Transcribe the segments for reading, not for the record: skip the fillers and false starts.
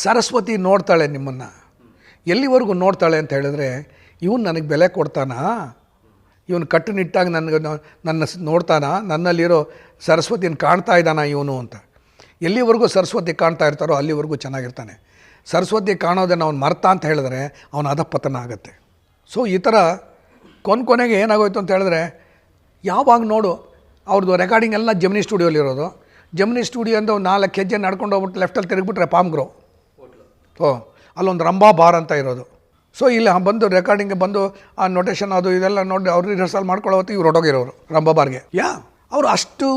ಸರಸ್ವತಿ ನೋಡ್ತಾಳೆ ನಿಮ್ಮನ್ನು. ಎಲ್ಲಿವರೆಗೂ ನೋಡ್ತಾಳೆ ಅಂತ ಹೇಳಿದ್ರೆ, ಇವನು ನನಗೆ ಬೆಲೆ ಕೊಡ್ತಾನಾ, ಇವನು ಕಟ್ಟುನಿಟ್ಟಾಗಿ ನನ್ನ ನೋಡ್ತಾನ, ನನ್ನಲ್ಲಿರೋ ಸರಸ್ವತಿನ ಕಾಣ್ತಾ ಇದ್ದಾನ ಇವನು ಅಂತ. ಎಲ್ಲಿವರೆಗೂ ಸರಸ್ವತಿ ಕಾಣ್ತಾ ಇರ್ತಾರೋ ಅಲ್ಲಿವರೆಗೂ ಚೆನ್ನಾಗಿರ್ತಾನೆ. ಸರಸ್ವತಿ ಕಾಣೋದನ್ನು ಅವ್ನು ಮರ್ತ ಅಂತ ಹೇಳಿದ್ರೆ ಅವನ ಅಧಪತನ ಆಗುತ್ತೆ. ಸೊ ಈ ಥರ ಕೊನೆಗೆ ಏನಾಗೋಯ್ತು ಅಂತ ಹೇಳಿದ್ರೆ, ಯಾವಾಗ ನೋಡು ಅವ್ರದ್ದು ರೆಕಾರ್ಡಿಂಗ್ ಎಲ್ಲ ಜಮಿನಿ ಸ್ಟುಡಿಯೋಲಿರೋದು. ಜಮಿನಿ ಸ್ಟುಡಿಯೋ ಅಂತ 4 ಹೆಜ್ಜೆ ನಡ್ಕೊಂಡು ಹೋಗ್ಬಿಟ್ಟು ಲೆಫ್ಟಲ್ಲಿ ತಿರುಗಿಬಿಟ್ರೆ ಪಾಮ್ ಗ್ರೋ. ಅಲ್ಲೊಂದು ರಂಭಾ ಬಾರ್ ಅಂತ ಇರೋದು. ಸೊ ಇಲ್ಲಿ ಬಂದು ರೆಕಾರ್ಡಿಂಗ್ಗೆ ಬಂದು ಆ ನೊಟೇಷನ್ ಅದು ಇದೆಲ್ಲ ನೋಡಿ ಅವ್ರು ರಿಹರ್ಸಲ್ ಮಾಡ್ಕೊಳ್ಳೋತ್ತು ಇವ್ರು ಹೊಟ್ಟೋಗಿರೋರು ರಂಭಾ ಬಾರ್ಗೆ. ಅವರು ಅಷ್ಟು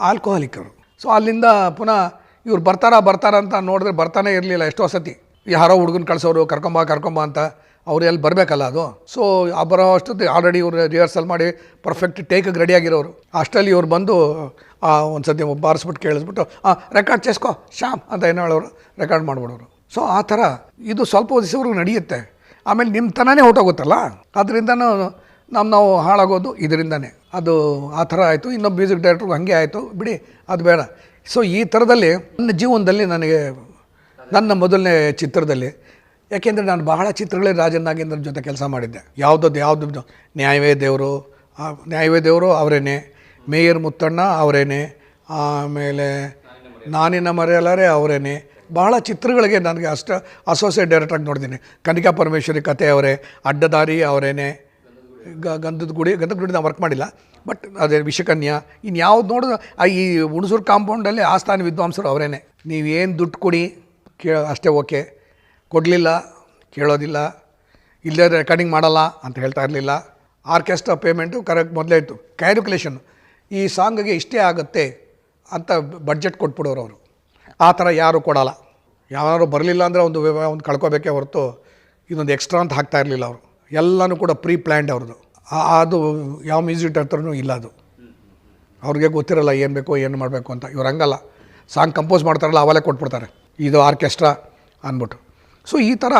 ಆಲ್ಕೋಹಾಲಿಕರು. ಸೊ ಅಲ್ಲಿಂದ ಪುನಃ ಇವ್ರು ಬರ್ತಾರ ಅಂತ ನೋಡಿದ್ರೆ ಬರ್ತಾನೆ ಇರಲಿಲ್ಲ. ಎಷ್ಟೋ ಸತಿ ಯಾರೋ ಹುಡುಗನ ಕಳಿಸೋರು ಕರ್ಕೊಂಬ ಅಂತ. ಅವ್ರು ಎಲ್ಲಿ ಬರಬೇಕಲ್ಲ ಅದು. ಸೊ ಬರೋ ಅಷ್ಟೊತ್ತು ಆಲ್ರೆಡಿ ಇವರು ರಿಹರ್ಸಲ್ ಮಾಡಿ ಪರ್ಫೆಕ್ಟ್ ಟೇಕಿಗೆ ರೆಡಿಯಾಗಿರೋರು. ಅಷ್ಟಲ್ಲಿ ಇವ್ರು ಬಂದು ಒಂದು ಸತಿ ಬಾರಿಸ್ಬಿಟ್ಟು ಕೇಳಿಸ್ಬಿಟ್ಟು ರೆಕಾರ್ಡ್ చేసుకో ಶ್ಯಾಮ್ ಅಂತ ಏನು ಹೇಳೋರು, ರೆಕಾರ್ಡ್ ಮಾಡಿಬಿಡೋರು. ಸೊ ಆ ಥರ ಇದು ಸ್ವಲ್ಪ ದಿವಸವರೆಗೂ ನಡೆಯುತ್ತೆ. ಆಮೇಲೆ ನಿಮ್ಮ ತನನೇ ಹೊಟ್ಟೋಗುತ್ತಲ್ಲ, ಅದರಿಂದನೂ ನಾವು ಹಾಳಾಗೋದು ಇದರಿಂದನೇ. ಅದು ಆ ಥರ ಆಯಿತು. ಇನ್ನೊಬ್ಬ ಮ್ಯೂಸಿಕ್ ಡೈರೆಕ್ಟ್ರಿಗೂ ಹಾಗೆ ಆಯಿತು, ಬಿಡಿ ಅದು ಬೇಡ. ಸೊ ಈ ಥರದಲ್ಲಿ ನನ್ನ ಜೀವನದಲ್ಲಿ ನನಗೆ ನನ್ನ ಮೊದಲನೇ ಚಿತ್ರದಲ್ಲಿ, ಯಾಕೆಂದರೆ ನಾನು ಬಹಳ ಚಿತ್ರಗಳೇ ರಾಜನ್ ನಾಗೇಂದ್ರ ಜೊತೆ ಕೆಲಸ ಮಾಡಿದ್ದೆ. ಯಾವುದು ನ್ಯಾಯವೇ ದೇವರು ಅವರೇನೆ, ಮೇಯರ್ ಮುತ್ತಣ್ಣ ಅವರೇನೆ, ಆಮೇಲೆ ನಾನಿನ ಮರೆಯಲಾರೆ ಅವರೇನೆ. ಬಹಳ ಚಿತ್ರಗಳಿಗೆ ನನಗೆ ಅಸೋಸಿಯೇಟ್ ಡೈರೆಕ್ಟ್ರಾಗಿ ನೋಡಿದ್ದೀನಿ. ಕನಿಕಾ ಪರಮೇಶ್ವರಿ ಕತೆ ಅವರೇ, ಅಡ್ಡದಾರಿ ಅವರೇನೆ, ಗಂಧದ ಗುಡಿ ನಾವು ವರ್ಕ್ ಮಾಡಿಲ್ಲ, ಬಟ್ ಅದೇ ವಿಷಕನ್ಯಾ. ಇನ್ನು ಯಾವ್ದು ನೋಡಿದ್ರೆ ಈ ಹುಣಸೂರು ಕಾಂಪೌಂಡಲ್ಲಿ ಆಸ್ಥಾನ ವಿದ್ವಾಂಸರು ಅವರೇನೆ. ನೀವೇನು ದುಡ್ಡು ಕೊಡಿ ಅಷ್ಟೇ ಓಕೆ, ಕೊಡಲಿಲ್ಲ ಕೇಳೋದಿಲ್ಲ, ಇಲ್ಲೇ ರೆಕಾರ್ಡಿಂಗ್ ಮಾಡಲ್ಲ ಅಂತ ಹೇಳ್ತಾ ಇರಲಿಲ್ಲ. ಆರ್ಕೆಸ್ಟ್ರಾ ಪೇಮೆಂಟು ಕರೆಕ್ಟ್ ಮೊದಲೇ ಇತ್ತು. ಕ್ಯಾಲ್ಕುಲೇಷನ್ ಈ ಸಾಂಗಿಗೆ ಇಷ್ಟೇ ಆಗುತ್ತೆ ಅಂತ ಬಡ್ಜೆಟ್ ಕೊಟ್ಬಿಡೋರು ಅವರು. ಆ ಥರ ಯಾರು ಕೊಡಲ್ಲ. ಯಾರು ಬರಲಿಲ್ಲ ಅಂದರೆ ಒಂದು ಕಳ್ಕೊಬೇಕೇ ಹೊರತು ಇದೊಂದು ಎಕ್ಸ್ಟ್ರಾ ಅಂತ ಹಾಕ್ತಾ ಇರಲಿಲ್ಲ ಅವರು. ಎಲ್ಲನೂ ಕೂಡ ಪ್ರೀ ಪ್ಲ್ಯಾಂಡ್ ಅವ್ರದ್ದು. ಅದು ಯಾವ ಮ್ಯೂಸಿಕ್ ಡೈರೆಕ್ಟರ್ನೂ ಇಲ್ಲ. ಅದು ಅವ್ರಿಗೆ ಗೊತ್ತಿರಲ್ಲ ಏನು ಬೇಕು ಏನು ಮಾಡಬೇಕು ಅಂತ. ಇವ್ರು ಹಂಗಲ್ಲ, ಸಾಂಗ್ ಕಂಪೋಸ್ ಮಾಡ್ತಾರಲ್ಲ ಅವಲೇ ಕೊಟ್ಬಿಡ್ತಾರೆ, ಇದು ಆರ್ಕೆಸ್ಟ್ರಾ ಅಂದ್ಬಿಟ್ಟು. ಸೊ ಈ ಥರ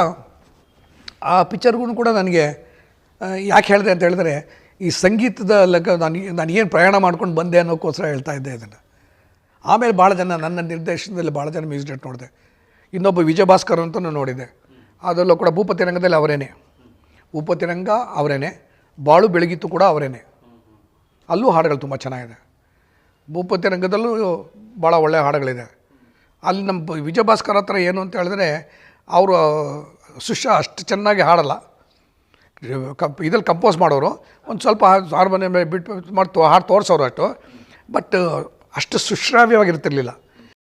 ಆ ಪಿಕ್ಚರ್ಗೂ ಕೂಡ ನನಗೆ ಯಾಕೆ ಹೇಳಿದೆ ಅಂತ ಹೇಳಿದ್ರೆ, ಈ ಸಂಗೀತದ ನಾನು ಏನು ಪ್ರಯಾಣ ಮಾಡ್ಕೊಂಡು ಬಂದೆ ಅನ್ನೋಕ್ಕೋಸ್ಕರ ಹೇಳ್ತಾ ಇದ್ದೆ ಇದನ್ನು. ಆಮೇಲೆ ಭಾಳ ಜನ ನನ್ನ ನಿರ್ದೇಶನದಲ್ಲಿ ಭಾಳ ಜನ ಮ್ಯೂಸಿಕ್ ಡೈರೆಕ್ಟರ್ ನೋಡಿದೆ. ಇನ್ನೊಬ್ಬ ವಿಜಯ ಭಾಸ್ಕರ್ ಅಂತಲೂ ನೋಡಿದೆ. ಅದರಲ್ಲೂ ಕೂಡ ಭೂಪತಿ ರಂಗದಲ್ಲಿ ಅವರೇನೆ, ಬಾಳು ಬೆಳಗಿತ್ತು ಕೂಡ ಅವರೇನೆ. ಅಲ್ಲೂ ಹಾಡುಗಳು ತುಂಬ ಚೆನ್ನಾಗಿದೆ. ಭೂಪತಿ ರಂಗದಲ್ಲೂ ಭಾಳ ಒಳ್ಳೆಯ ಹಾಡುಗಳಿದೆ. ಅಲ್ಲಿ ನಮ್ಮ ವಿಜಯ ಭಾಸ್ಕರ್ ಹತ್ರ ಏನು ಅಂತ ಹೇಳಿದ್ರೆ, ಅವರು ಸುಶ್ರಾ ಅಷ್ಟು ಚೆನ್ನಾಗಿ ಹಾಡಲ್ಲ, ಇದಲ್ಲಿ ಕಂಪೋಸ್ ಮಾಡೋರು, ಒಂದು ಸ್ವಲ್ಪ ಹಾರ್ಮೋನಿಯಂ ಬಿಟ್ಟು ಹಾಡು ತೋರಿಸೋರು ಅಷ್ಟು, ಬಟ್ ಅಷ್ಟು ಸುಶ್ರಾವ್ಯವಾಗಿರ್ತಿರ್ಲಿಲ್ಲ.